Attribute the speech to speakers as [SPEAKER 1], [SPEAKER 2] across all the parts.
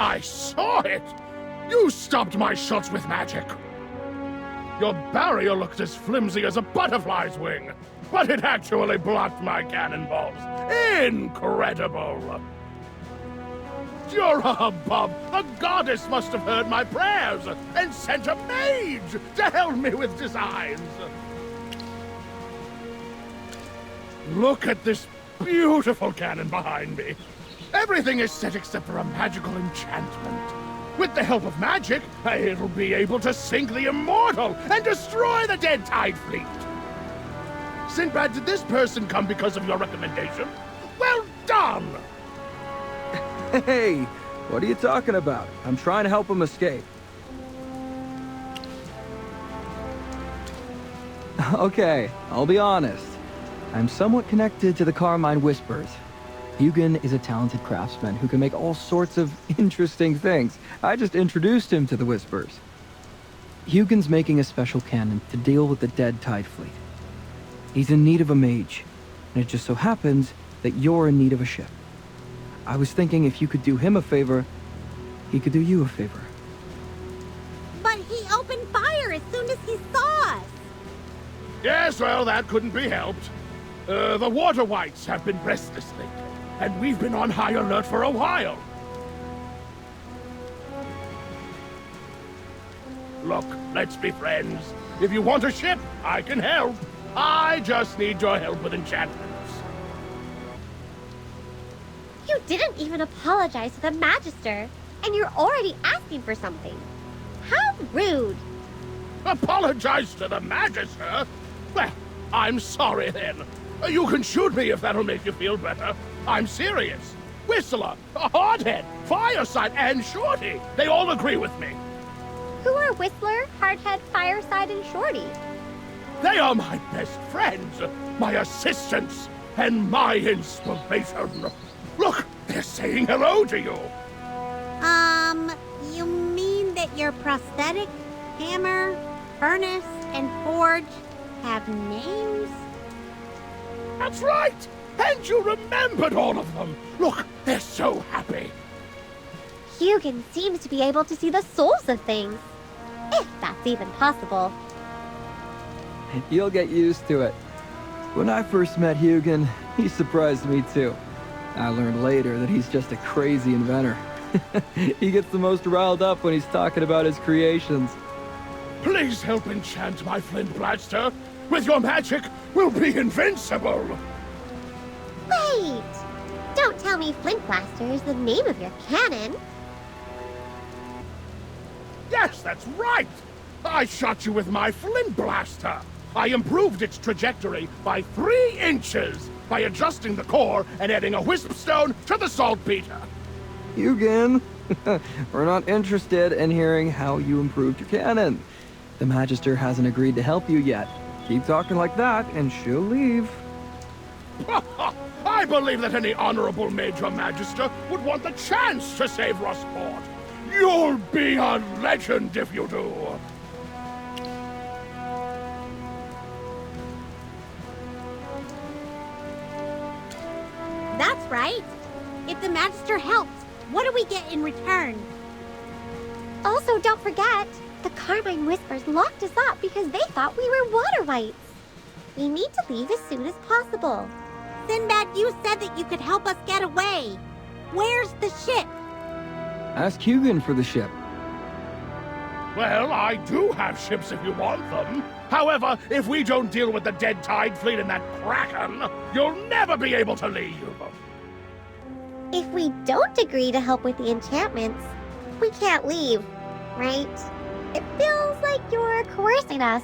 [SPEAKER 1] I saw it! You stopped my shots with magic! Your barrier looked as flimsy as a butterfly's wing, but it actually blocked my cannonballs. Incredible! You're above. A goddess must have heard my prayers and sent a mage to help me with designs. Look at this beautiful cannon behind me. Everything is set except for a magical enchantment. With the help of magic, it'll be able to sink the immortal and destroy the dead tide fleet. Sinbad, did this person come because of your recommendation? Well done!
[SPEAKER 2] Hey, what are you talking about? I'm trying to help him escape. Okay, I'll be honest. I'm somewhat connected to the Carmine Whispers. Hugin is a talented craftsman who can make all sorts of interesting things. I just introduced him to the Whispers. Hugin's making a special cannon to deal with the dead tide fleet. He's in need of a mage, and it just so happens that you're in need of a ship. I was thinking if you could do him a favor, he could do you a favor.
[SPEAKER 3] But he opened fire as soon as he saw us!
[SPEAKER 1] Yes, well, that couldn't be helped. The water wights have been restless lately, and we've been on high alert for a while. Look, let's be friends. If you want a ship, I can help. I just need your help with enchantments.
[SPEAKER 4] You didn't even apologize to the Magister, and you're already asking for something. How rude!
[SPEAKER 1] Apologize to the Magister? Well, I'm sorry then. You can shoot me if that'll make you feel better. I'm serious. Whistler, Hardhead, Fireside, and Shorty, they all agree with me.
[SPEAKER 4] Who are Whistler, Hardhead, Fireside, and Shorty?
[SPEAKER 1] They are my best friends, my assistants, and my inspiration. Look, they're saying hello to you.
[SPEAKER 3] You mean that your prosthetic, hammer, furnace, and forge have names?
[SPEAKER 1] That's right! And you remembered all of them! Look, they're so happy!
[SPEAKER 4] Hugin seems to be able to see the souls of things. If that's even possible.
[SPEAKER 2] You'll get used to it. When I first met Hugin, he surprised me too. I learned later that he's just a crazy inventor. He gets the most riled up when he's talking about his creations.
[SPEAKER 1] Please help enchant my flint blaster. With your magic, we'll be invincible.
[SPEAKER 4] Wait! Don't tell me Flint Blaster is the name of your cannon.
[SPEAKER 1] Yes, that's right! I shot you with my flint blaster. I improved its trajectory by 3 inches by adjusting the core and adding a wisp stone to the saltpeter.
[SPEAKER 2] Hugin, we're not interested in hearing how you improved your cannon. The Magister hasn't agreed to help you yet. Keep talking like that, and she'll leave.
[SPEAKER 1] I believe that any honorable Major Magister would want the chance to save Rustport. You'll be a legend if you do.
[SPEAKER 3] That's right. If the Magister helps, what do we get in return?
[SPEAKER 4] Also, don't forget, the Carmine Whispers locked us up because they thought we were water wights. We need to leave as soon as possible.
[SPEAKER 3] Sinbad, you said that you could help us get away. Where's the ship?
[SPEAKER 2] Ask Hugin for the ship.
[SPEAKER 1] Well, I do have ships if you want them. However, if we don't deal with the dead tide fleet and that kraken, you'll never be able to leave.
[SPEAKER 4] If we don't agree to help with the enchantments, we can't leave, right? It feels like you're coercing us.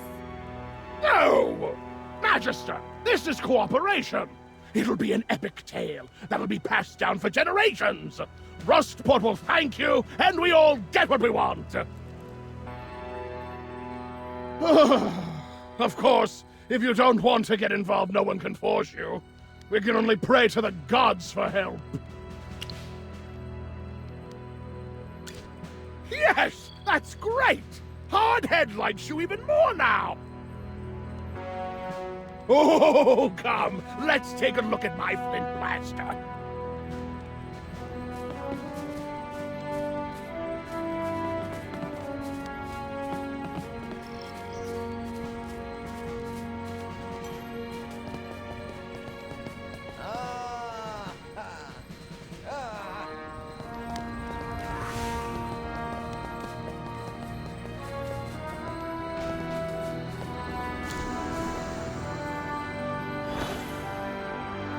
[SPEAKER 1] No! Magister, this is cooperation. It'll be an epic tale that'll be passed down for generations. Rustport will thank you, and we all get what we want. Of course, if you don't want to get involved, no one can force you. We can only pray to the gods for help. Yes, that's great! Hardhead likes you even more now! Oh, come, let's take a look at my flint blaster.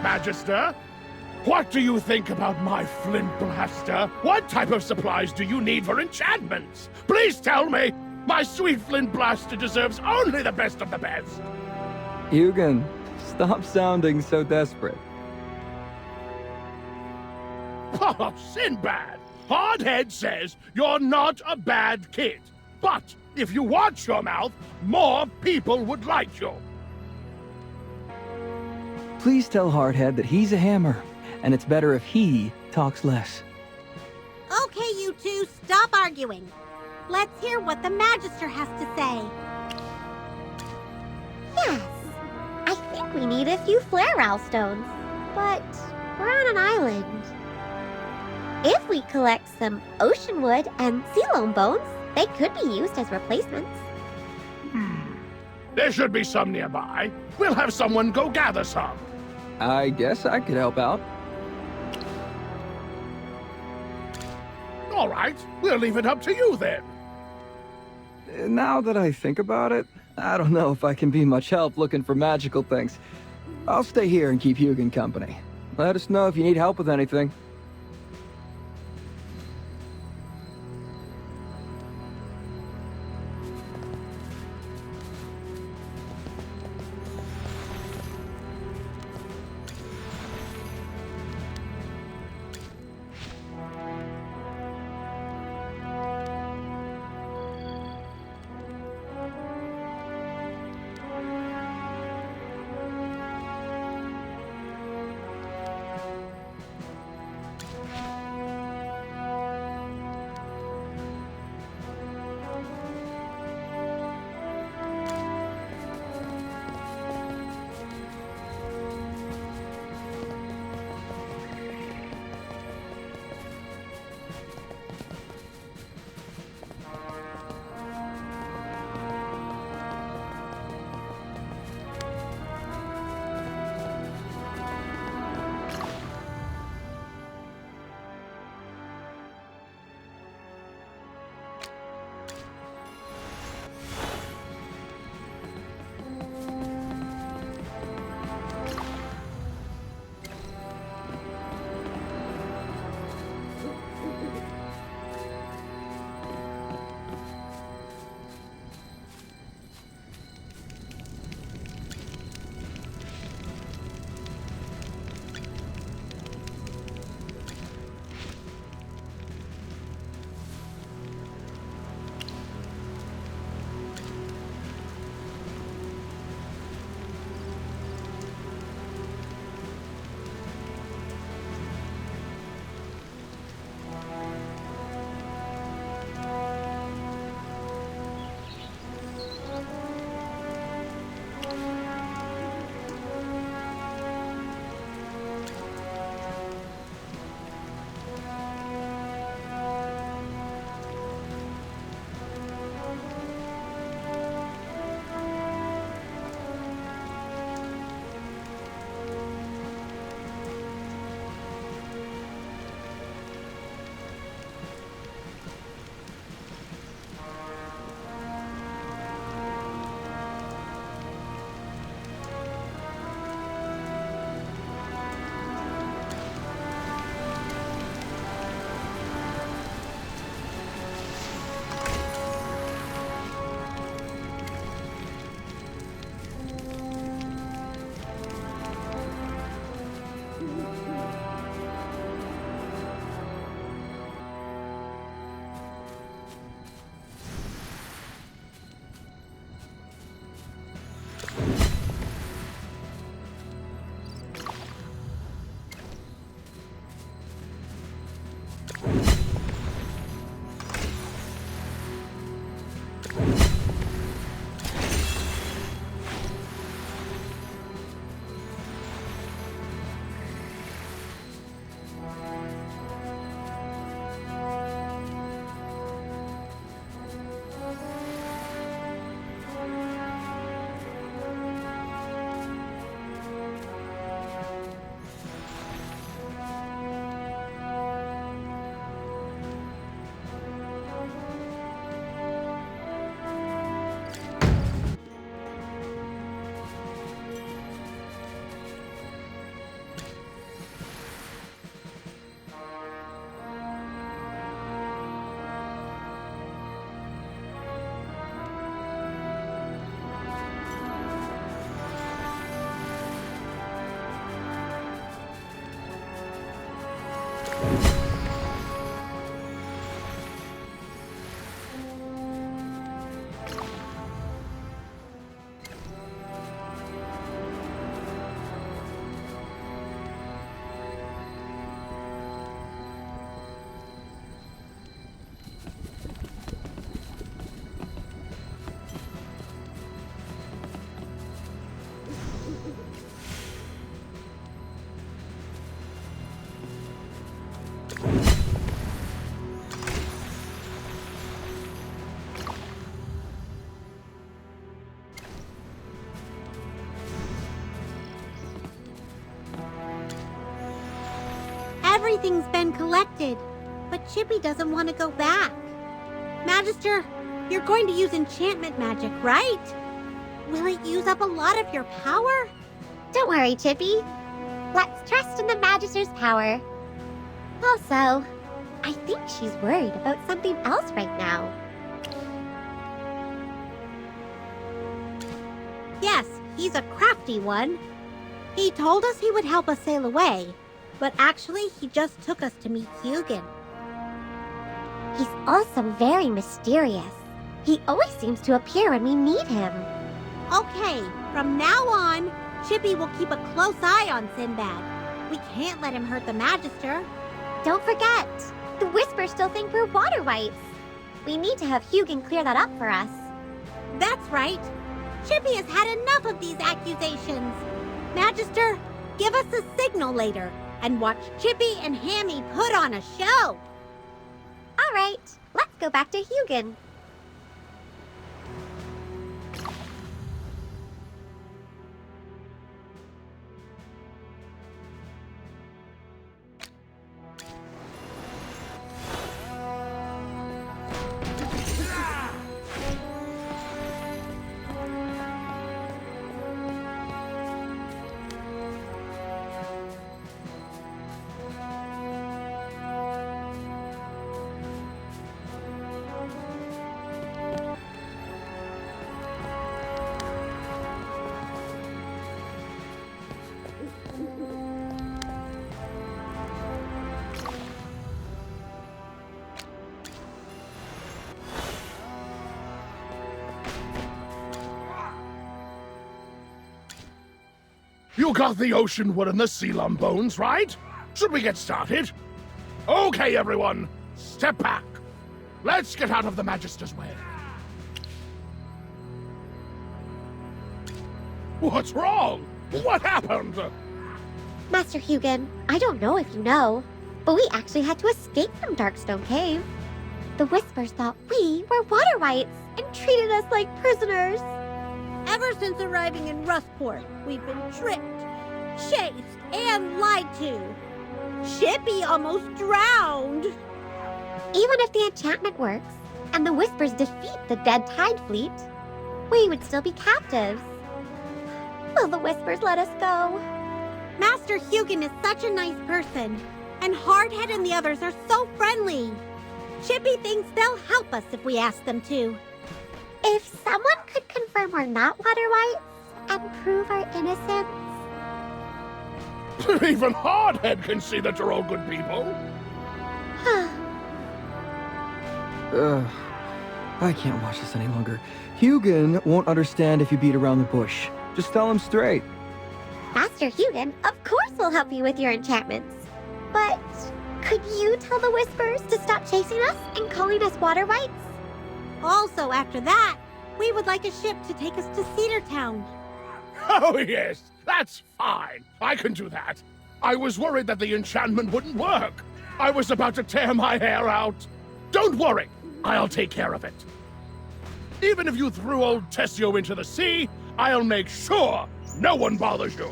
[SPEAKER 1] Magister? What do you think about my flint blaster? What type of supplies do you need for enchantments? Please tell me! My sweet flint blaster deserves only the best of the best!
[SPEAKER 2] Hugin, stop sounding so desperate.
[SPEAKER 1] Oh, Sinbad! Hardhead says you're not a bad kid. But if you watch your mouth, more people would like you.
[SPEAKER 2] Please tell Hardhead that he's a hammer, and it's better if he talks less.
[SPEAKER 3] Okay, you two, stop arguing. Let's hear what the Magister has to say.
[SPEAKER 4] Yes. I think we need a few flare owl stones. But we're on an island. If we collect some ocean wood and sea loam bones, they could be used as replacements.
[SPEAKER 1] There should be some nearby. We'll have someone go gather some.
[SPEAKER 2] I guess I could help out.
[SPEAKER 1] All right, we'll leave it up to you then.
[SPEAKER 2] Now that I think about it, I don't know if I can be much help looking for magical things. I'll stay here and keep Hugin company. Let us know if you need help with anything.
[SPEAKER 3] Everything's been collected, but Chippy doesn't want to go back. Magister, you're going to use enchantment magic, right? Will it use up a lot of your power?
[SPEAKER 4] Don't worry, Chippy. Let's trust in the Magister's power. Also, I think she's worried about something else right now.
[SPEAKER 3] Yes, he's a crafty one. He told us he would help us sail away, but actually he just took us to meet Hugin.
[SPEAKER 4] He's also very mysterious. He always seems to appear when we need him.
[SPEAKER 3] Okay, from now on, Chippy will keep a close eye on Sinbad. We can't let him hurt the Magister.
[SPEAKER 4] Don't forget, the Whispers still think we're water wights. We need to have Hugin clear that up for us.
[SPEAKER 3] That's right. Chippy has had enough of these accusations. Magister, give us a signal later and watch Chippy and Hammy put on a show.
[SPEAKER 4] All right, let's go back to Hugin.
[SPEAKER 1] You got the ocean wood and the sea lum bones, right? Should we get started? Okay, everyone, step back. Let's get out of the Magister's way. What's wrong? What happened?
[SPEAKER 4] Master Hugin, I don't know if you know, but we actually had to escape from Darkstone Cave. The Whispers thought we were water wights and treated us like prisoners.
[SPEAKER 3] Ever since arriving in Rustport, we've been tricked, chased, and lied to. Chippy almost drowned.
[SPEAKER 4] Even if the enchantment works and the Whispers defeat the Dead Tide fleet, we would still be captives. Will the Whispers let us go?
[SPEAKER 3] Master Hugin is such a nice person, and Hardhead and the others are so friendly. Chippy thinks they'll help us if we ask them to.
[SPEAKER 4] If someone could confirm we're not water wights and prove our innocence...
[SPEAKER 1] Even Hardhead can see that you're all good people.
[SPEAKER 2] I can't watch this any longer. Hugin won't understand if you beat around the bush. Just tell him straight.
[SPEAKER 4] Master Hugin, of course will help you with your enchantments. But could you tell the Whispers to stop chasing us and calling us water wights?
[SPEAKER 3] Also, after that, we would like a ship to take us to Cedar Town.
[SPEAKER 1] Oh, yes, that's fine. I can do that. I was worried that the enchantment wouldn't work. I was about to tear my hair out. Don't worry, I'll take care of it. Even if you threw old Tessio into the sea, I'll make sure no one bothers you.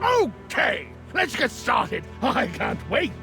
[SPEAKER 1] Okay, let's get started. I can't wait.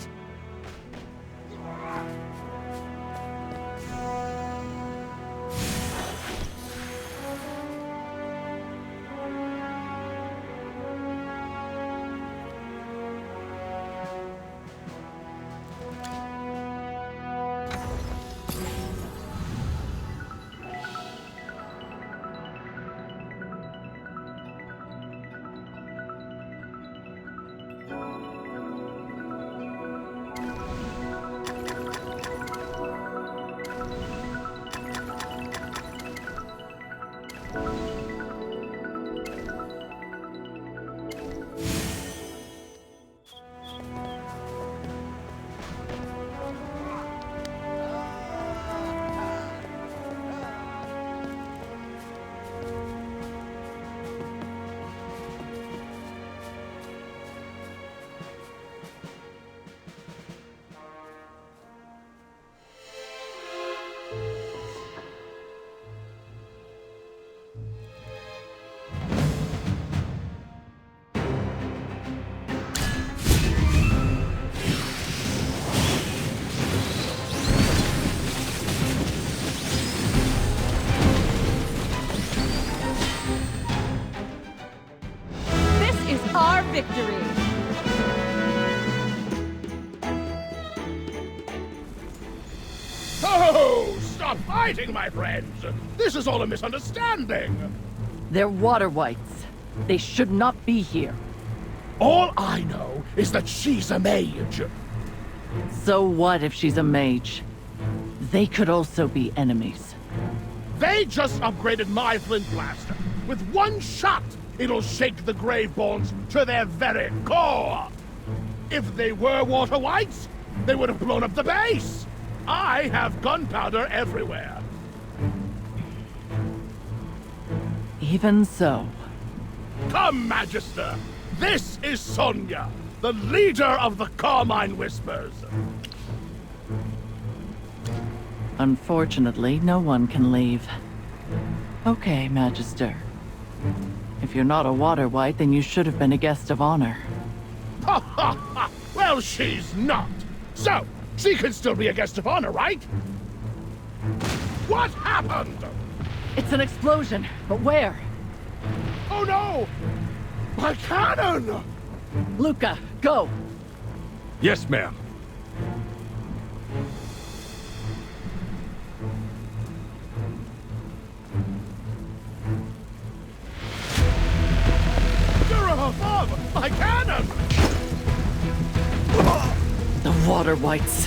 [SPEAKER 5] victory!
[SPEAKER 1] Oh, stop fighting, my friends! This is all a misunderstanding!
[SPEAKER 5] They're water wights. They should not be here.
[SPEAKER 1] All I know is that she's a mage.
[SPEAKER 5] So what if she's a mage? They could also be enemies.
[SPEAKER 1] They just upgraded my flint blaster. With one shot, it'll shake the Graveborns to their very core. If they were water wights, they would have blown up the base. I have gunpowder everywhere.
[SPEAKER 5] Even so.
[SPEAKER 1] Come, Magister. This is Sonia, the leader of the Carmine Whispers.
[SPEAKER 5] Unfortunately, no one can leave. Okay, Magister. If you're not a water wight, then you should have been a guest of honor.
[SPEAKER 1] Ha ha ha! Well, she's not. So, she can still be a guest of honor, right? What happened?
[SPEAKER 5] It's an explosion, but where?
[SPEAKER 1] Oh no! My cannon!
[SPEAKER 5] Luca, go!
[SPEAKER 6] Yes, ma'am.
[SPEAKER 1] You're above! My cannon!
[SPEAKER 5] The water wights.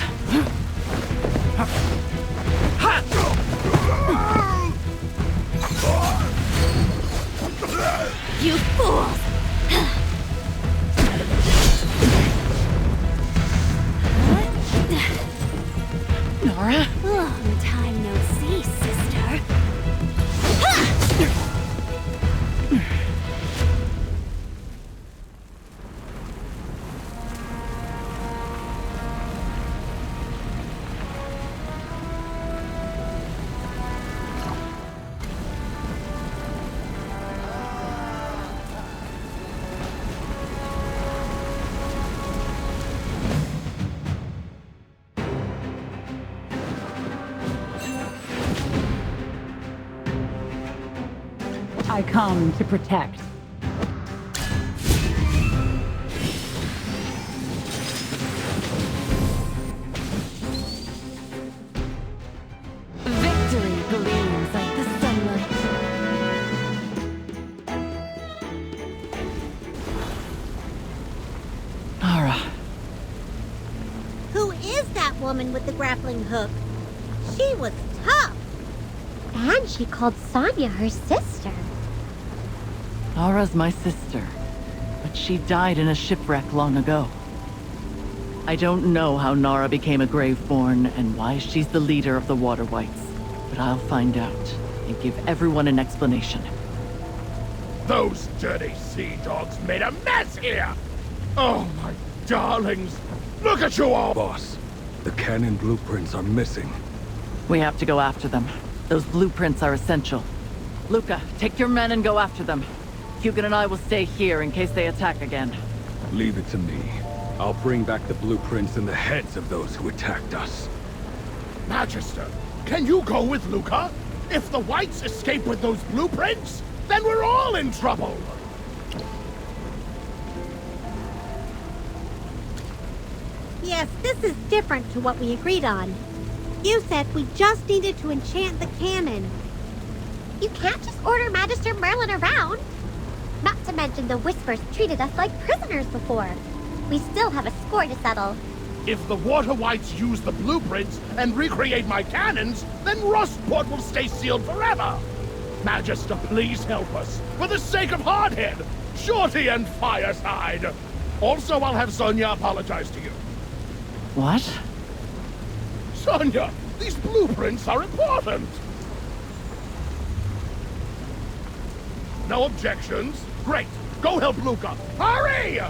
[SPEAKER 3] You fools!
[SPEAKER 5] Nora?
[SPEAKER 3] Long time no see, sister.
[SPEAKER 7] I come to protect.
[SPEAKER 5] Victory gleams like the sunlight. Nora.
[SPEAKER 3] Who is that woman with the grappling hook? She was tough.
[SPEAKER 4] And she called Sonya her sister.
[SPEAKER 5] Nora's my sister, but she died in a shipwreck long ago. I don't know how Nora became a Graveborn and why she's the leader of the Water Wights, but I'll find out and give everyone an explanation.
[SPEAKER 1] Those dirty sea dogs made a mess here! Oh, my darlings! Look at you all!
[SPEAKER 6] Boss, the cannon blueprints are missing.
[SPEAKER 5] We have to go after them. Those blueprints are essential. Luca, take your men and go after them. Hugo and I will stay here in case they attack again.
[SPEAKER 6] Leave it to me. I'll bring back the blueprints and the heads of those who attacked us.
[SPEAKER 1] Magister, can you go with Luca? If the Whites escape with those blueprints, then we're all in trouble!
[SPEAKER 3] Yes, this is different to what we agreed on. You said we just needed to enchant the cannon.
[SPEAKER 4] You can't just order Magister Merlin around. Not to mention the Whispers treated us like prisoners before. We still have a score to settle.
[SPEAKER 1] If the Water Whites use the blueprints and recreate my cannons, then Rustport will stay sealed forever! Magister, please help us, for the sake of Hardhead, Shorty, and Fireside! Also, I'll have Sonya apologize to you.
[SPEAKER 5] What?
[SPEAKER 1] Sonya, these blueprints are important! No objections? Great! Go help Luca! Hurry!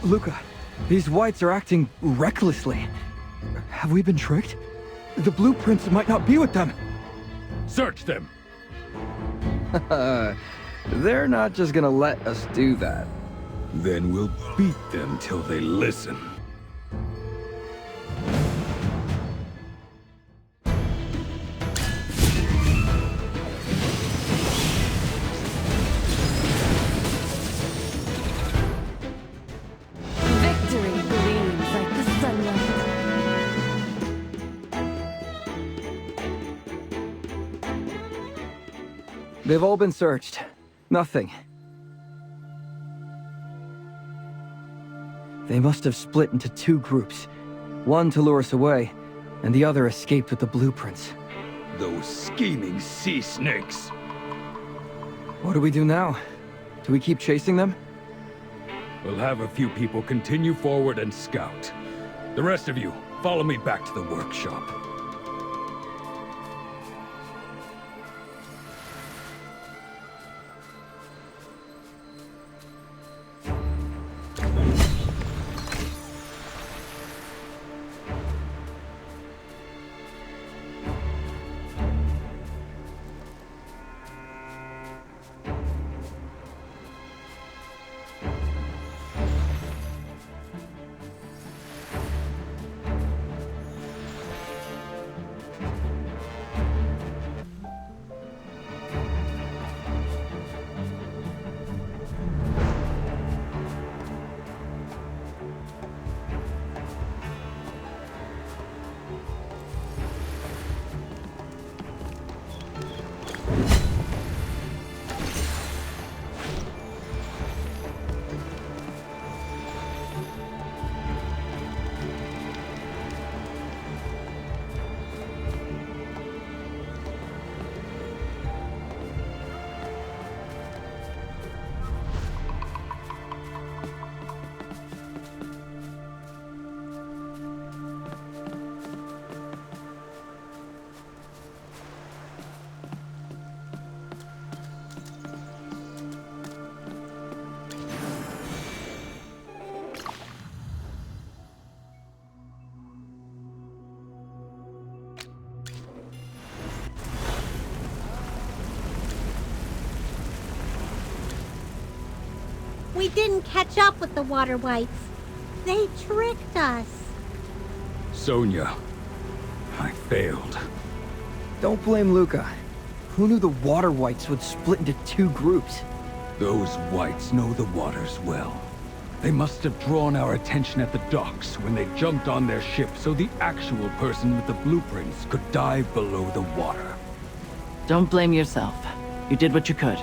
[SPEAKER 2] Luca, these whites are acting recklessly. Have we been tricked? The blueprints might not be with them.
[SPEAKER 6] Search them!
[SPEAKER 2] They're not just gonna let us do that.
[SPEAKER 6] Then we'll beat them till they listen.
[SPEAKER 8] Victory gleams like the sunlight.
[SPEAKER 2] They've all been searched. Nothing. They must have split into two groups. One to lure us away, and the other escaped with the blueprints.
[SPEAKER 6] Those scheming sea snakes!
[SPEAKER 2] What do we do now? Do we keep chasing them?
[SPEAKER 6] We'll have a few people continue forward and scout. The rest of you, follow me back to the workshop.
[SPEAKER 3] We didn't catch up with the water whites. They tricked us.
[SPEAKER 6] Sonia, I failed.
[SPEAKER 2] Don't blame Luca. Who knew the water whites would split into two groups?
[SPEAKER 6] Those whites know the waters well. They must have drawn our attention at the docks when they jumped on their ship so the actual person with the blueprints could dive below the water.
[SPEAKER 5] Don't blame yourself. You did what you could.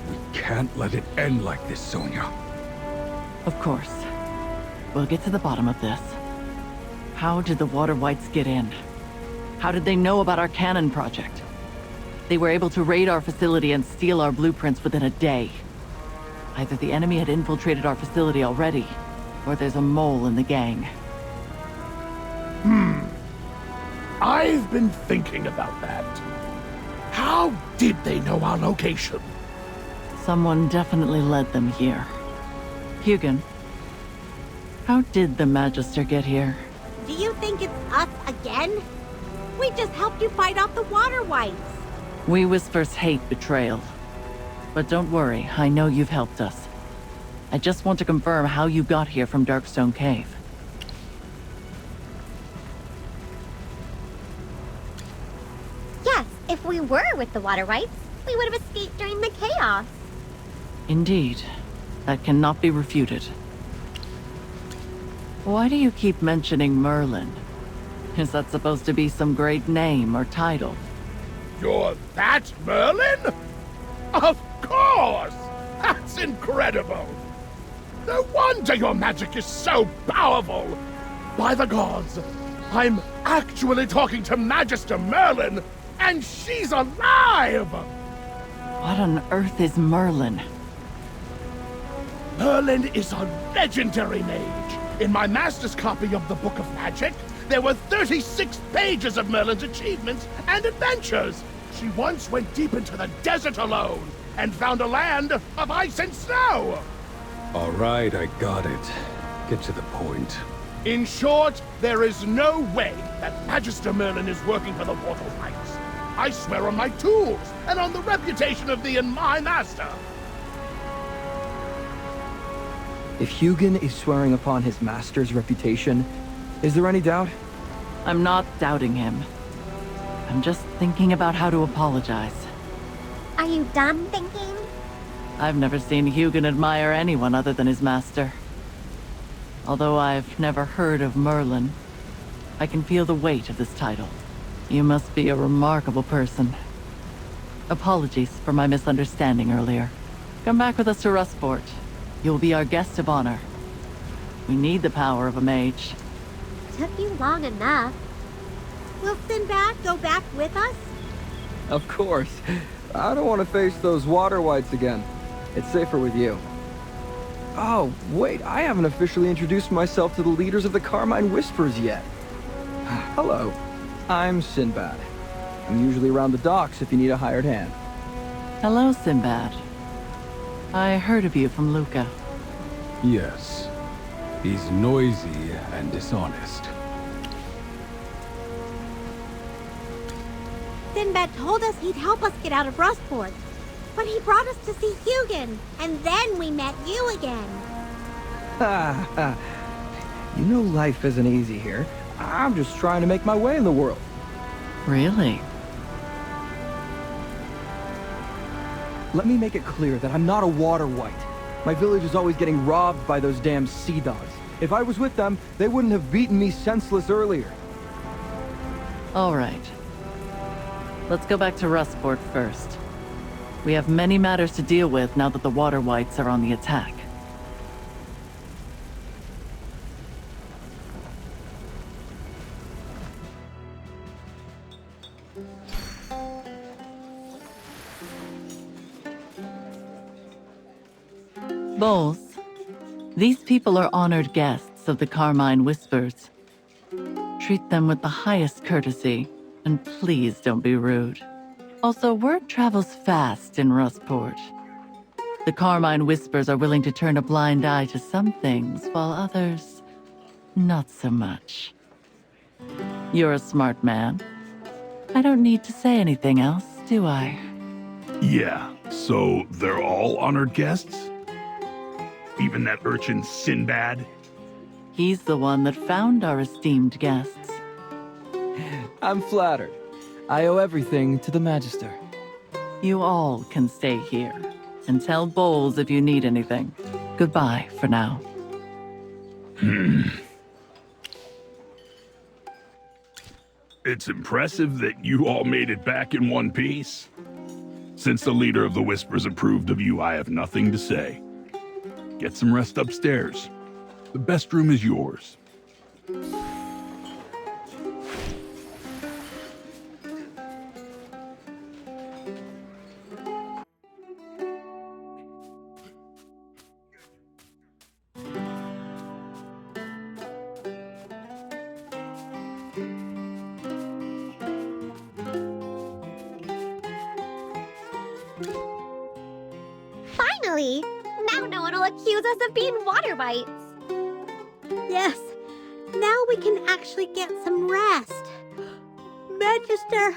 [SPEAKER 6] We can't let it end like this, Sonia.
[SPEAKER 5] Of course. We'll get to the bottom of this. How did the water whites get in? How did they know about our cannon project? They were able to raid our facility and steal our blueprints within a day. Either the enemy had infiltrated our facility already, or there's a mole in the gang.
[SPEAKER 1] I've been thinking about that. How did they know our location?
[SPEAKER 5] Someone definitely led them here. Hugin, how did the Magister get here?
[SPEAKER 3] Do you think it's us again? We just helped you fight off the water whites.
[SPEAKER 5] We Whispers hate betrayal. But don't worry, I know you've helped us. I just want to confirm how you got here from Darkstone Cave.
[SPEAKER 4] Yes, if we were with the water whites, we would have escaped during the chaos.
[SPEAKER 5] Indeed. That cannot be refuted. Why do you keep mentioning Merlin? Is that supposed to be some great name or title?
[SPEAKER 1] You're that Merlin? Of course! That's incredible! No wonder your magic is so powerful! By the gods, I'm actually talking to Magister Merlin, and she's alive!
[SPEAKER 5] What on earth is Merlin?
[SPEAKER 1] Merlin is a legendary mage. In my master's copy of the Book of Magic, there were 36 pages of Merlin's achievements and adventures. She once went deep into the desert alone and found a land of ice and snow.
[SPEAKER 6] All right, I got it. Get to the point.
[SPEAKER 1] In short, there is no way that Magister Merlin is working for the Water Whites. I swear on my tools and on the reputation of thee and my master.
[SPEAKER 2] If Hugin is swearing upon his master's reputation, is there any doubt?
[SPEAKER 5] I'm not doubting him. I'm just thinking about how to apologize.
[SPEAKER 4] Are you done thinking?
[SPEAKER 5] I've never seen Hugin admire anyone other than his master. Although I've never heard of Merlin, I can feel the weight of this title. You must be a remarkable person. Apologies for my misunderstanding earlier. Come back with us to Rustport. You'll be our guest of honor. We need the power of a mage.
[SPEAKER 4] Took you long enough.
[SPEAKER 3] Will Sinbad go back with us?
[SPEAKER 2] Of course. I don't want to face those water whites again. It's safer with you. Oh, wait, I haven't officially introduced myself to the leaders of the Carmine Whispers yet. Hello, I'm Sinbad. I'm usually around the docks if you need a hired hand.
[SPEAKER 5] Hello, Sinbad. I heard of you from Luca.
[SPEAKER 6] Yes. He's noisy and dishonest.
[SPEAKER 3] Sinbad told us he'd help us get out of Rustport. But he brought us to see Hugin, and then we met you again.
[SPEAKER 2] You know life isn't easy here. I'm just trying to make my way in the world.
[SPEAKER 5] Really?
[SPEAKER 2] Let me make it clear that I'm not a water white. My village is always getting robbed by those damn sea dogs. If I was with them, they wouldn't have beaten me senseless earlier.
[SPEAKER 5] All right. Let's go back to Rustport first. We have many matters to deal with now that the Water Whites are on the attack. Bowles, these people are honored guests of the Carmine Whispers. Treat them with the highest courtesy, and please don't be rude. Also, word travels fast in Rustport. The Carmine Whispers are willing to turn a blind eye to some things, while others, not so much. You're a smart man. I don't need to say anything else, do I?
[SPEAKER 9] Yeah, so they're all honored guests? Even that urchin Sinbad?
[SPEAKER 5] He's the one that found our esteemed guests.
[SPEAKER 2] I'm flattered. I owe everything to the Magister.
[SPEAKER 5] You all can stay here, and tell Bowles if you need anything. Goodbye for now.
[SPEAKER 9] It's impressive that you all made it back in one piece. Since the leader of the Whispers approved of you, I have nothing to say. Get some rest upstairs. The best room is yours.
[SPEAKER 4] Finally! Now no one will accuse us of being water whites.
[SPEAKER 3] Yes, now we can actually get some rest. Magister,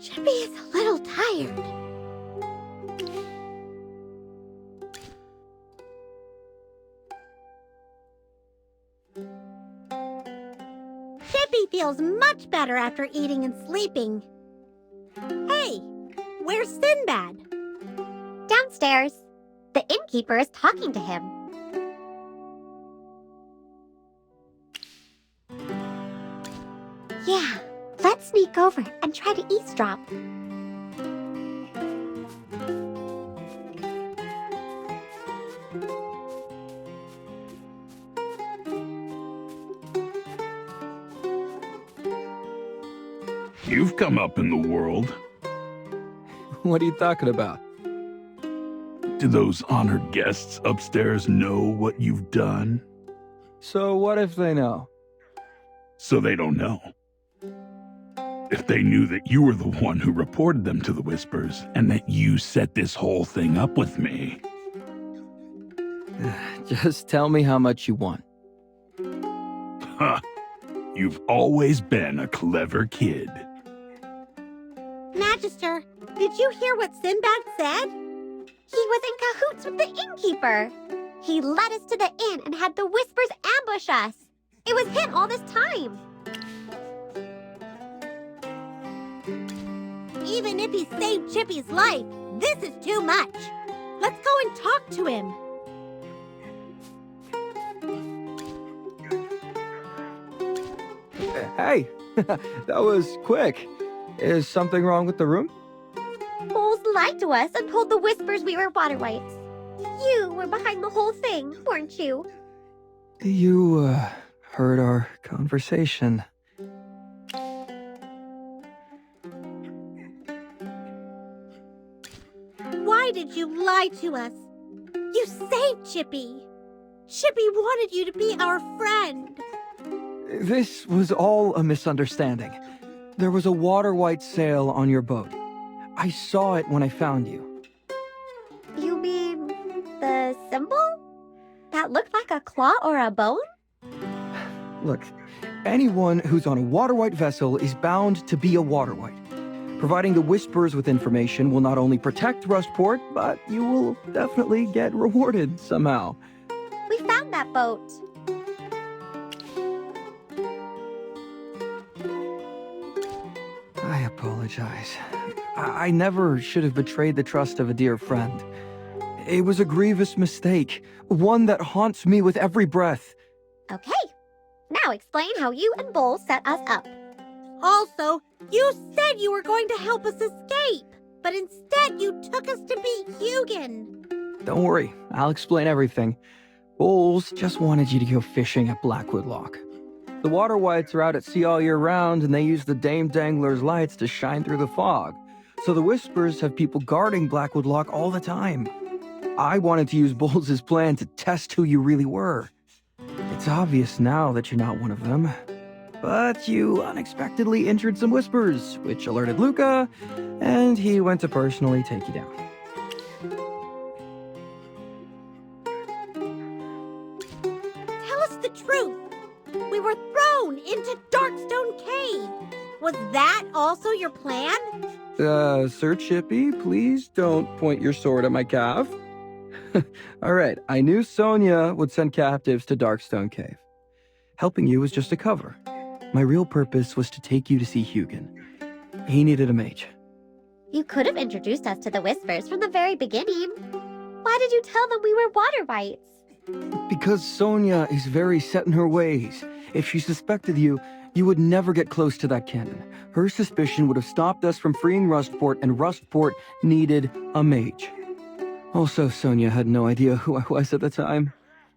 [SPEAKER 3] Chippy is a little tired. Chippy feels much better after eating and sleeping. Hey, where's Sinbad?
[SPEAKER 4] Downstairs. The innkeeper is talking to him. Yeah, let's sneak over and try to eavesdrop.
[SPEAKER 9] You've come up in the world.
[SPEAKER 2] What are you talking about?
[SPEAKER 9] Do those honored guests upstairs know what you've done?
[SPEAKER 2] So what if they know?
[SPEAKER 9] So they don't know. If they knew that you were the one who reported them to the Whispers, and that you set this whole thing up with me.
[SPEAKER 2] Just tell me how much you want.
[SPEAKER 9] Huh. You've always been a clever kid.
[SPEAKER 3] Magister, did you hear what Sinbad said?
[SPEAKER 4] He was in cahoots with the innkeeper. He led us to the inn and had the Whispers ambush us. It was him all this time.
[SPEAKER 3] Even if he saved Chippy's life, this is too much. Let's go and talk to him.
[SPEAKER 2] Hey, that was quick. Is something wrong with the room?
[SPEAKER 4] Bowles lied to us and told the Whispers we were water whites. You were behind the whole thing, weren't you?
[SPEAKER 2] You, heard our conversation.
[SPEAKER 3] Why did you lie to us? You saved Chippy. Chippy wanted you to be our friend.
[SPEAKER 2] This was all a misunderstanding. There was a water white sail on your boat. I saw it when I found you.
[SPEAKER 4] You mean the symbol? That looked like a claw or a bone?
[SPEAKER 2] Look, anyone who's on a water white vessel is bound to be a water white. Providing the Whispers with information will not only protect Rustport, but you will definitely get rewarded somehow.
[SPEAKER 4] We found that boat.
[SPEAKER 2] I apologize. I never should have betrayed the trust of a dear friend. It was a grievous mistake, one that haunts me with every breath.
[SPEAKER 4] Okay. Now explain how you and Bowles set us up.
[SPEAKER 3] Also, you said you were going to help us escape, but instead you took us to beat Hugin.
[SPEAKER 2] Don't worry, I'll explain everything. Bowles just wanted you to go fishing at Blackwood Lock. The water whites are out at sea all year round, and they use the Dame Dangler's lights to shine through the fog. So the Whispers have people guarding Blackwood Lock all the time. I wanted to use Bowles' plan to test who you really were. It's obvious now that you're not one of them. But you unexpectedly injured some Whispers, which alerted Luca, and he went to personally take you down.
[SPEAKER 3] Tell us the truth. We were thrown into Darkstone Cave. Was that also your plan?
[SPEAKER 2] Sir Chippy, please don't point your sword at my calf. All right, I knew Sonia would send captives to Darkstone Cave. Helping you was just a cover. My real purpose was to take you to see Hugin. He needed a mage.
[SPEAKER 4] You could have introduced us to the Whispers from the very beginning. Why did you tell them we were water whites?
[SPEAKER 2] Because Sonia is very set in her ways. If she suspected you, you would never get close to that cannon. Her suspicion would have stopped us from freeing Rustport, and Rustport needed a mage. Also, Sonia had no idea who I was at the time.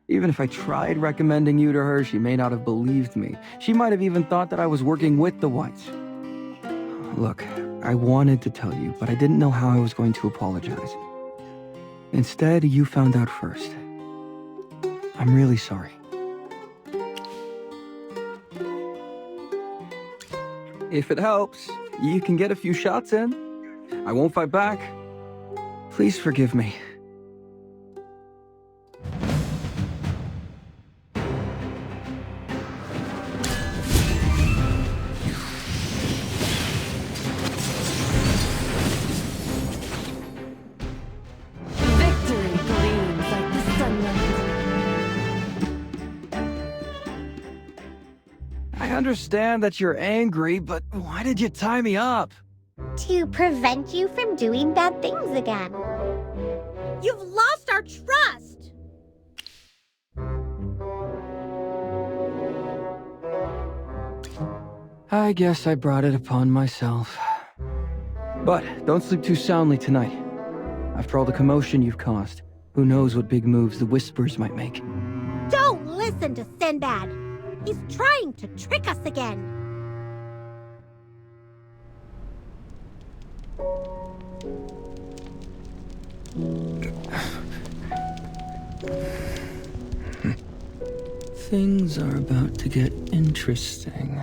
[SPEAKER 2] Even if I tried recommending you to her, she may not have believed me. She might have even thought that I was working with the Whites. Look, I wanted to tell you, but I didn't know how I was going to apologize. Instead, you found out first. I'm really sorry. If it helps, you can get a few shots in. I won't fight back. Please forgive me.
[SPEAKER 8] Victory gleams like the sunlight.
[SPEAKER 2] I understand that you're angry, but why did you tie me up?
[SPEAKER 4] To prevent you from doing bad things again.
[SPEAKER 3] You've lost our trust.
[SPEAKER 2] I guess I brought it upon myself. But don't sleep too soundly tonight. After all the commotion you've caused, who knows what big moves the Whispers might make.
[SPEAKER 3] Don't listen to Sinbad. He's trying to trick us again.
[SPEAKER 2] Things are about to get interesting.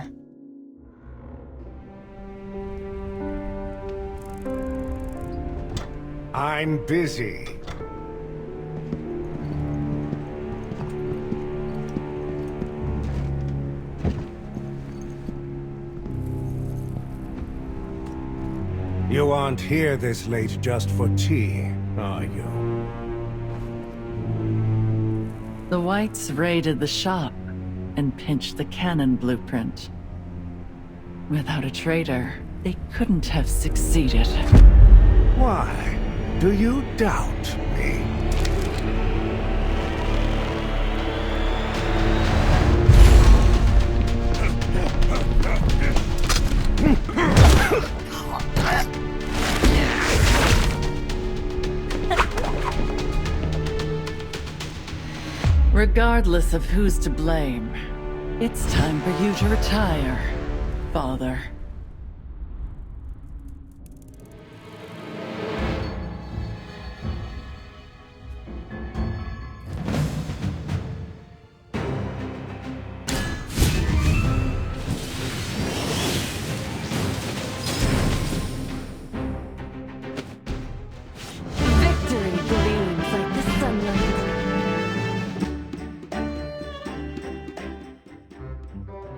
[SPEAKER 10] I'm busy. You aren't here this late just for tea, are you?
[SPEAKER 5] The Whites raided the shop and pinched the cannon blueprint. Without a traitor, they couldn't have succeeded.
[SPEAKER 10] Why? Do you doubt me?
[SPEAKER 5] Regardless of who's to blame, it's time for you to retire, Father.
[SPEAKER 8] Victory gleams like the sunlight.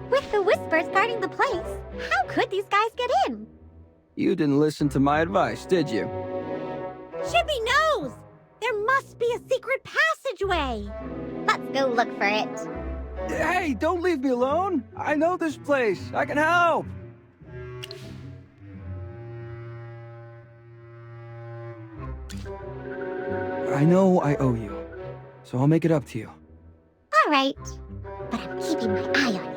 [SPEAKER 4] With the Whispers guarding the place, how could these guys get in?
[SPEAKER 2] You didn't listen to my advice, did you?
[SPEAKER 3] Chippy knows! There must be a secret passageway!
[SPEAKER 4] Let's go look for it.
[SPEAKER 2] Hey, don't leave me alone! I know this place! I can help! I know I owe you, so I'll make it up to you.
[SPEAKER 4] All right, but I'm keeping my eye on you.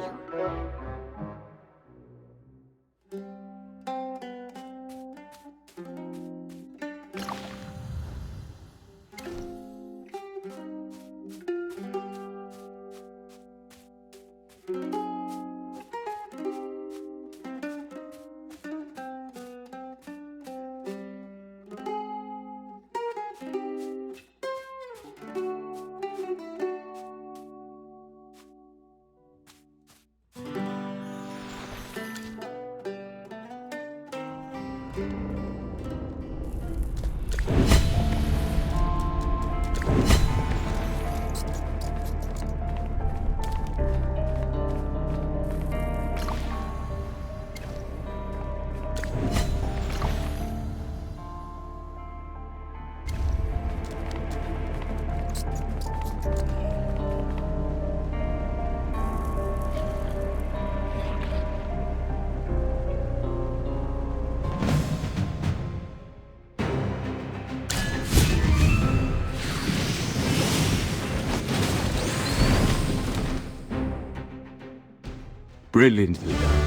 [SPEAKER 6] Brilliantly done.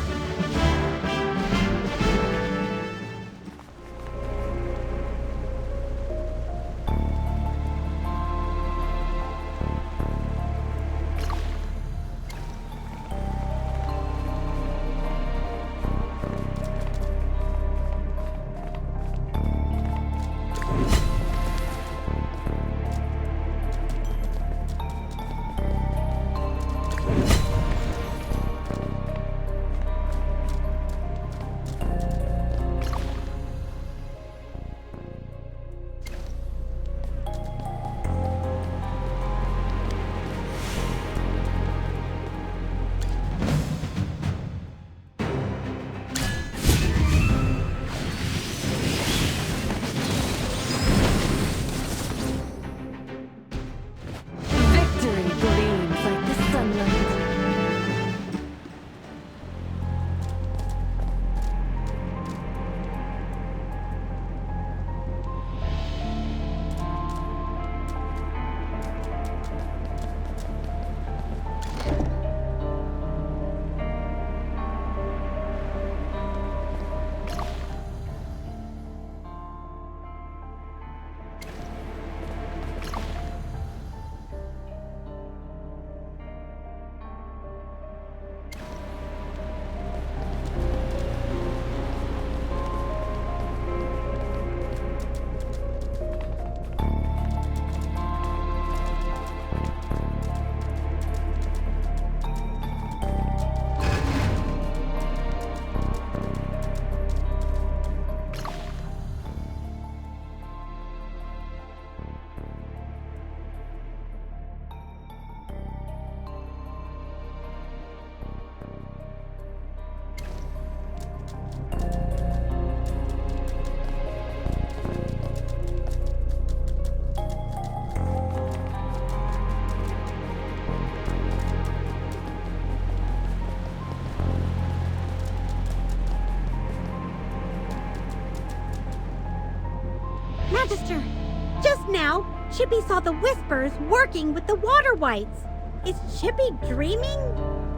[SPEAKER 3] Chippy saw the Whispers working with the Water Whites. Is Chippy dreaming?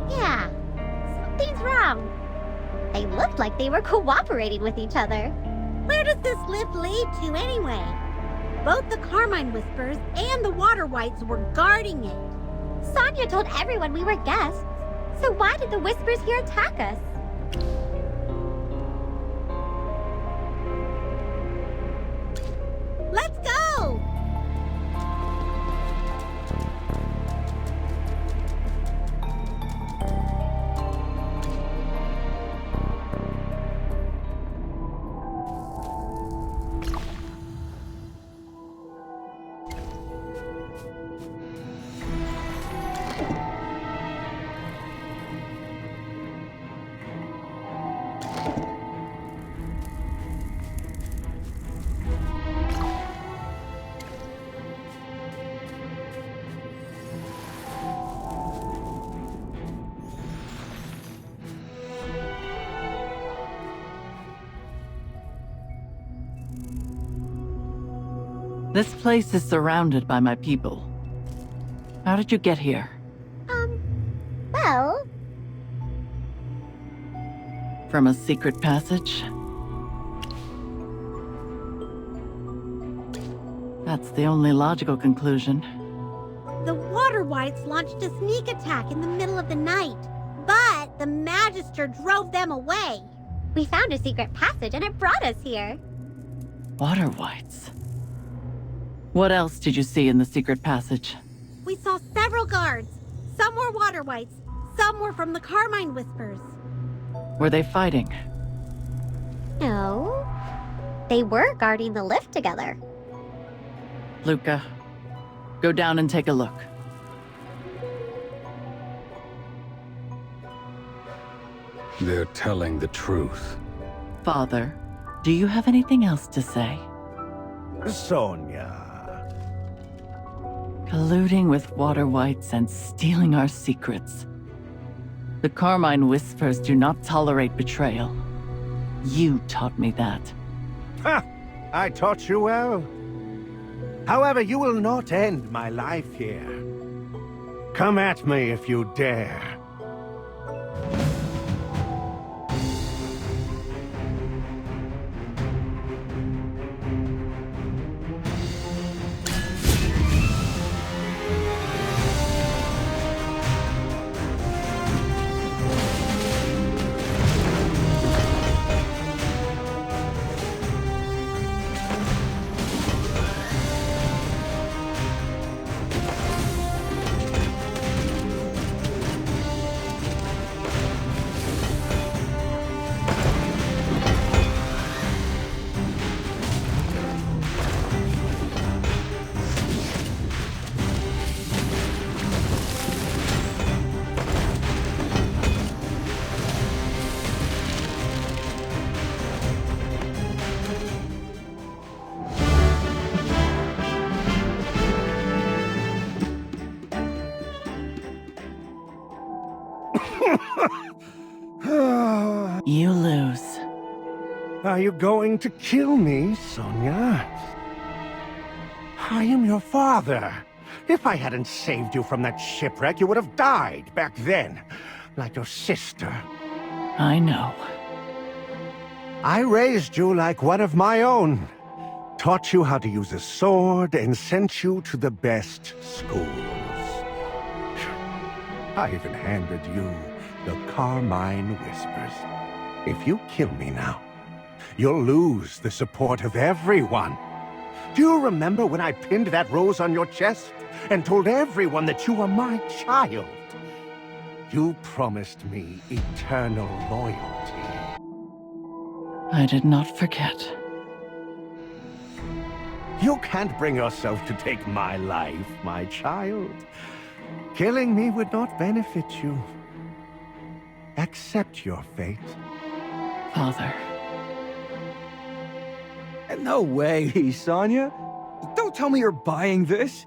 [SPEAKER 4] Yeah, something's wrong. They looked like they were cooperating with each other.
[SPEAKER 3] Where does this lift lead to anyway? Both the Carmine Whispers and the Water Whites were guarding it.
[SPEAKER 4] Sonia told everyone we were guests. So why did the Whispers here attack us?
[SPEAKER 3] Let's go!
[SPEAKER 5] This place is surrounded by my people. How did you get here?
[SPEAKER 4] Well,
[SPEAKER 5] From a secret passage? That's the only logical conclusion.
[SPEAKER 3] The Water Whites launched a sneak attack in the middle of the night, but the Magister drove them away.
[SPEAKER 4] we found a secret passage and it brought us here.
[SPEAKER 5] Water Whites. What else did you see in the secret passage?
[SPEAKER 3] We saw several guards. Some were Water Whites, some were from the Carmine Whispers.
[SPEAKER 5] Were they fighting?
[SPEAKER 4] No. They were guarding the lift together.
[SPEAKER 5] Luca, go down and take a look.
[SPEAKER 6] They're telling the truth.
[SPEAKER 5] Father, do you have anything else to say?
[SPEAKER 10] Sonia.
[SPEAKER 5] Colluding with Water Whites and stealing our secrets. The Carmine Whispers do not tolerate betrayal. You taught me that.
[SPEAKER 10] Ha! I taught you well. However, you will not end my life here. Come at me if you dare.
[SPEAKER 5] You lose.
[SPEAKER 10] Are you going to kill me, Sonia? I am your father. If I hadn't saved you from that shipwreck, you would have died back then, like your sister.
[SPEAKER 5] I know.
[SPEAKER 10] I raised you like one of my own. Taught you how to use a sword and sent you to the best schools. I even handed you the Carmine Whispers. If you kill me now, you'll lose the support of everyone. Do you remember when I pinned that rose on your chest and told everyone that you were my child? You promised me eternal loyalty.
[SPEAKER 5] I did not forget.
[SPEAKER 10] You can't bring yourself to take my life, my child. Killing me would not benefit you. Accept your fate.
[SPEAKER 5] Father.
[SPEAKER 2] No way, Sonia. Don't tell me you're buying this.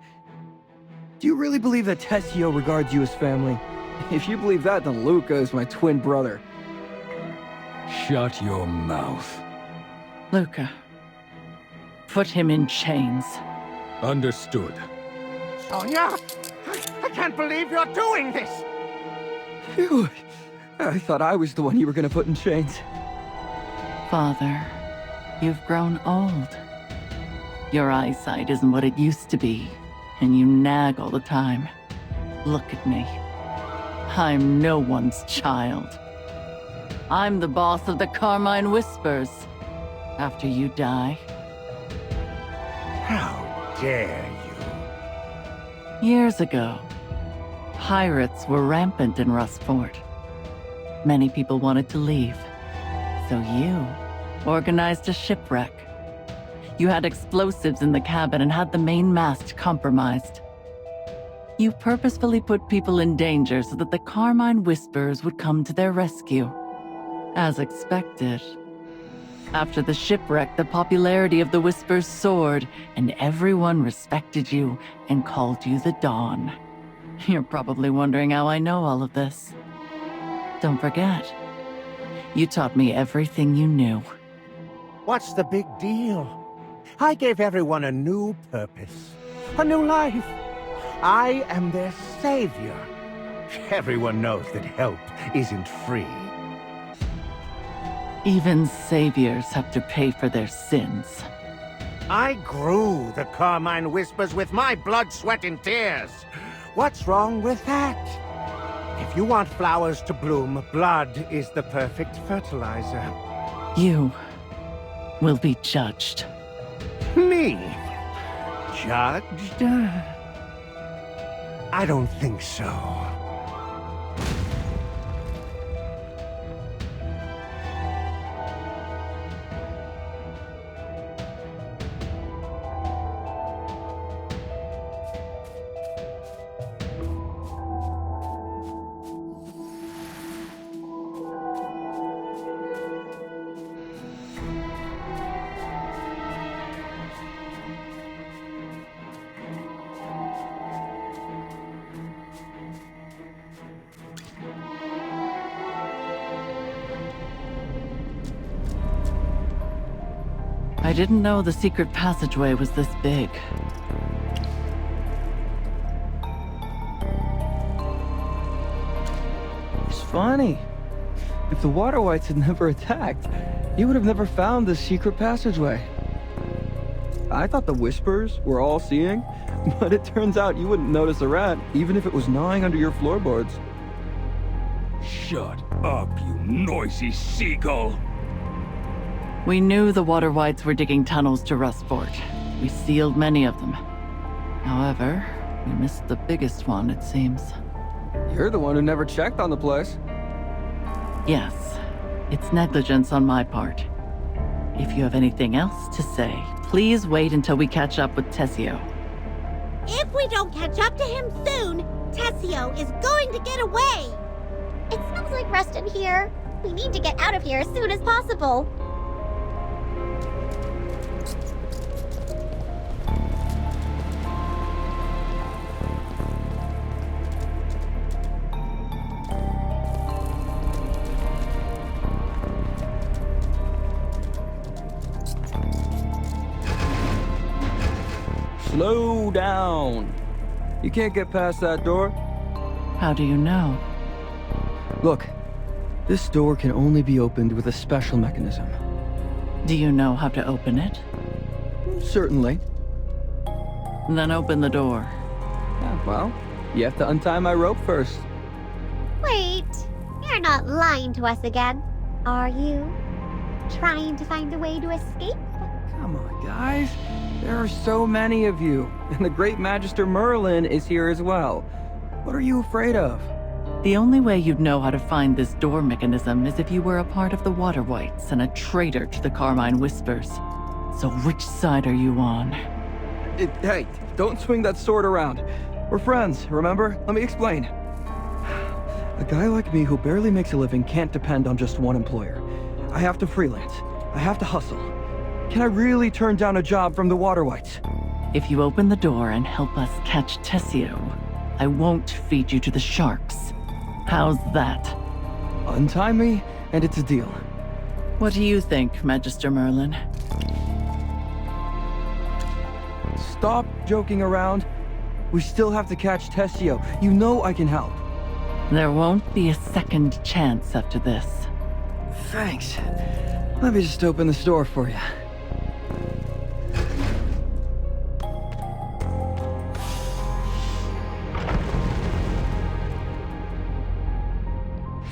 [SPEAKER 2] Do you really believe that Tessio regards you as family? If you believe that, then Luca is my twin brother.
[SPEAKER 6] Shut your mouth.
[SPEAKER 5] Luca. Put him in chains.
[SPEAKER 6] Understood.
[SPEAKER 10] Sonia, I can't believe you're doing this!
[SPEAKER 2] Phew. I thought I was the one you were gonna put in chains.
[SPEAKER 5] Father, you've grown old. Your eyesight isn't what it used to be, and you nag all the time. Look at me. I'm no one's child. I'm the boss of the Carmine Whispers. After you die.
[SPEAKER 10] How dare you?
[SPEAKER 5] Years ago, pirates were rampant in Rustport. Many people wanted to leave. So you organized a shipwreck. You had explosives in the cabin and had the main mast compromised. You purposefully put people in danger so that the Carmine Whispers would come to their rescue. As expected. After the shipwreck, the popularity of the Whispers soared, and everyone respected you and called you the Dawn. You're probably wondering how I know all of this. Don't forget, you taught me everything you knew.
[SPEAKER 10] What's the big deal? I gave everyone a new purpose, a new life. I am their savior. Everyone knows that help isn't free.
[SPEAKER 5] Even saviors have to pay for their sins.
[SPEAKER 10] I grew the Carmine Whispers with my blood, sweat, and tears. What's wrong with that? If you want flowers to bloom, blood is the perfect fertilizer.
[SPEAKER 5] You will be judged.
[SPEAKER 10] Me? Judged? I don't think so.
[SPEAKER 5] I didn't know the secret passageway was this big.
[SPEAKER 2] It's funny. If the Water Whites had never attacked, you would have never found this secret passageway. I thought the Whispers were all-seeing, but it turns out you wouldn't notice a rat, even if it was gnawing under your floorboards.
[SPEAKER 6] Shut up, you noisy seagull!
[SPEAKER 5] We knew the Water Whites were digging tunnels to Rustport. We sealed many of them. However, we missed the biggest one, it seems.
[SPEAKER 2] You're the one who never checked on the place.
[SPEAKER 5] Yes, it's negligence on my part. If you have anything else to say, please wait until we catch up with Tessio.
[SPEAKER 3] If we don't catch up to him soon, Tessio is going to get away!
[SPEAKER 4] It smells like rust in here. We need to get out of here as soon as possible.
[SPEAKER 2] Slow down. You can't get past that door.
[SPEAKER 5] How do you know?
[SPEAKER 2] Look, this door can only be opened with a special mechanism.
[SPEAKER 5] Do you know how to open it?
[SPEAKER 2] Certainly.
[SPEAKER 5] Then open the door.
[SPEAKER 2] Yeah, well, you have to untie my rope first.
[SPEAKER 4] Wait, you're not lying to us again, are you? Trying to find a way to escape?
[SPEAKER 2] Come on, guys. There are so many of you, and the great Magister Merlin is here as well. What are you afraid of?
[SPEAKER 5] The only way you'd know how to find this door mechanism is if you were a part of the Water Whites and a traitor to the Carmine Whispers. So which side are you on?
[SPEAKER 2] Hey, don't swing that sword around. We're friends, remember? Let me explain. A guy like me who barely makes a living can't depend on just one employer. I have to freelance. I have to hustle. Can I really turn down a job from the Water Whites?
[SPEAKER 5] If you open the door and help us catch Tessio, I won't feed you to the sharks. How's that?
[SPEAKER 2] Untie me, and it's a deal.
[SPEAKER 5] What do you think, Magister Merlin?
[SPEAKER 2] Stop joking around. We still have to catch Tessio. You know I can help.
[SPEAKER 5] There won't be a second chance after this.
[SPEAKER 2] Thanks. Let me just open this door for you.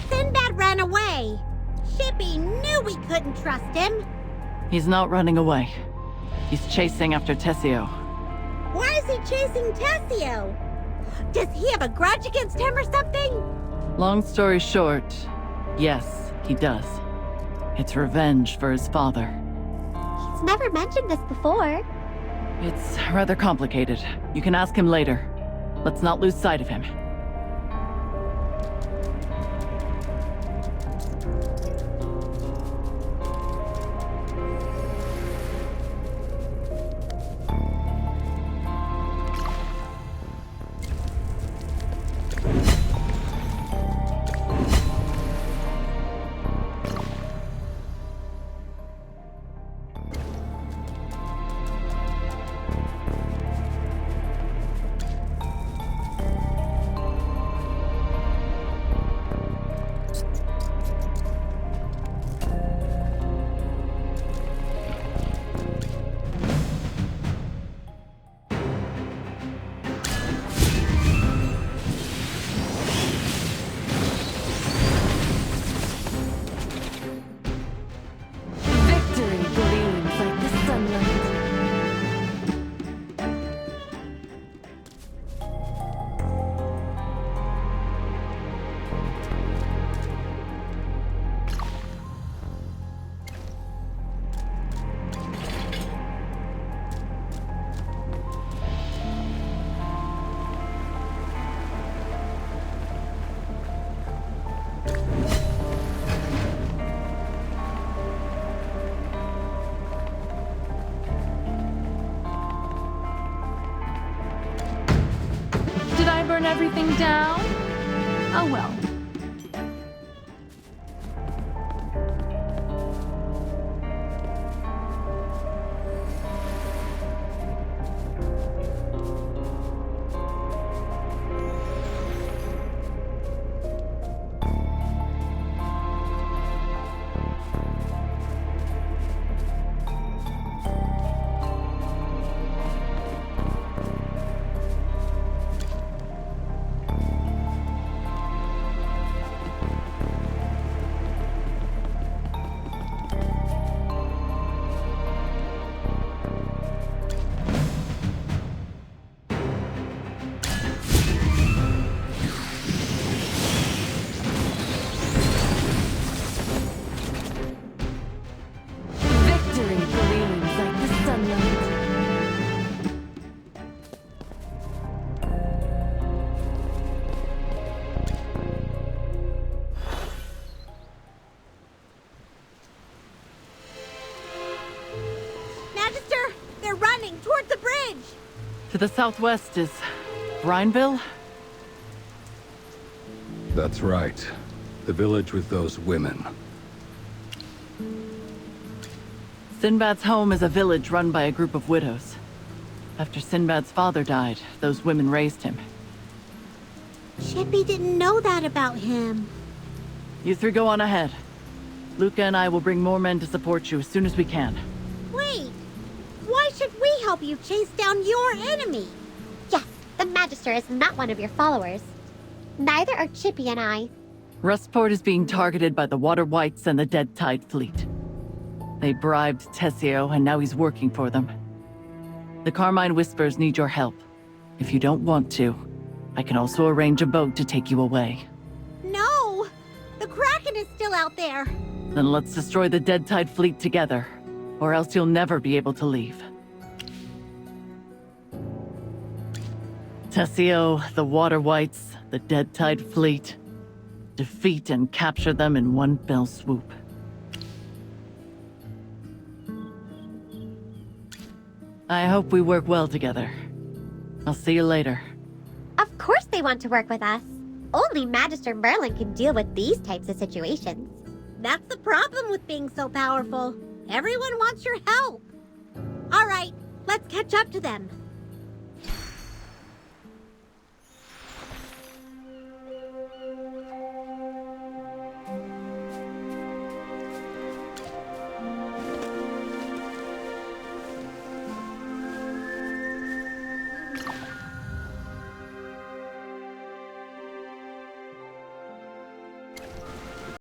[SPEAKER 3] Sinbad ran away. Chippy knew we couldn't trust him.
[SPEAKER 5] He's not running away. He's chasing after Tessio.
[SPEAKER 3] Why is he chasing Tessio? Does he have a grudge against him or something?
[SPEAKER 5] Long story short, yes, he does. It's revenge for his father.
[SPEAKER 4] He's never mentioned this before.
[SPEAKER 5] It's rather complicated. You can ask him later. Let's not lose sight of him.
[SPEAKER 8] Victory gleams like the sunlight. Did I burn everything down? Oh well. Victory gleams like the sunlight.
[SPEAKER 3] Magister, they're running toward the bridge.
[SPEAKER 5] To the southwest is Brineville?
[SPEAKER 6] That's right. The village with those women.
[SPEAKER 5] Sinbad's home is a village run by a group of widows. After Sinbad's father died, those women raised him.
[SPEAKER 3] Chippy didn't know that about him.
[SPEAKER 5] You three go on ahead. Luca and I will bring more men to support you as soon as we can.
[SPEAKER 3] Wait, why should we help you chase down your enemy?
[SPEAKER 4] Yes, the Magister is not one of your followers. Neither are Chippy and I.
[SPEAKER 5] Rustport is being targeted by the Water Whites and the Dead Tide Fleet. They bribed Tessio, and now he's working for them. The Carmine Whispers need your help. If you don't want to, I can also arrange a boat to take you away.
[SPEAKER 3] No! The Kraken is still out there.
[SPEAKER 5] Then let's destroy the Dead Tide Fleet together, or else you'll never be able to leave. Tessio, the Water Whites, the Dead Tide Fleet. Defeat and capture them in one fell swoop. I hope we work well together. I'll see you later.
[SPEAKER 4] Of course they want to work with us. Only Magister Merlin can deal with these types of situations.
[SPEAKER 3] That's the problem with being so powerful. Everyone wants your help. All right, Let's catch up to them.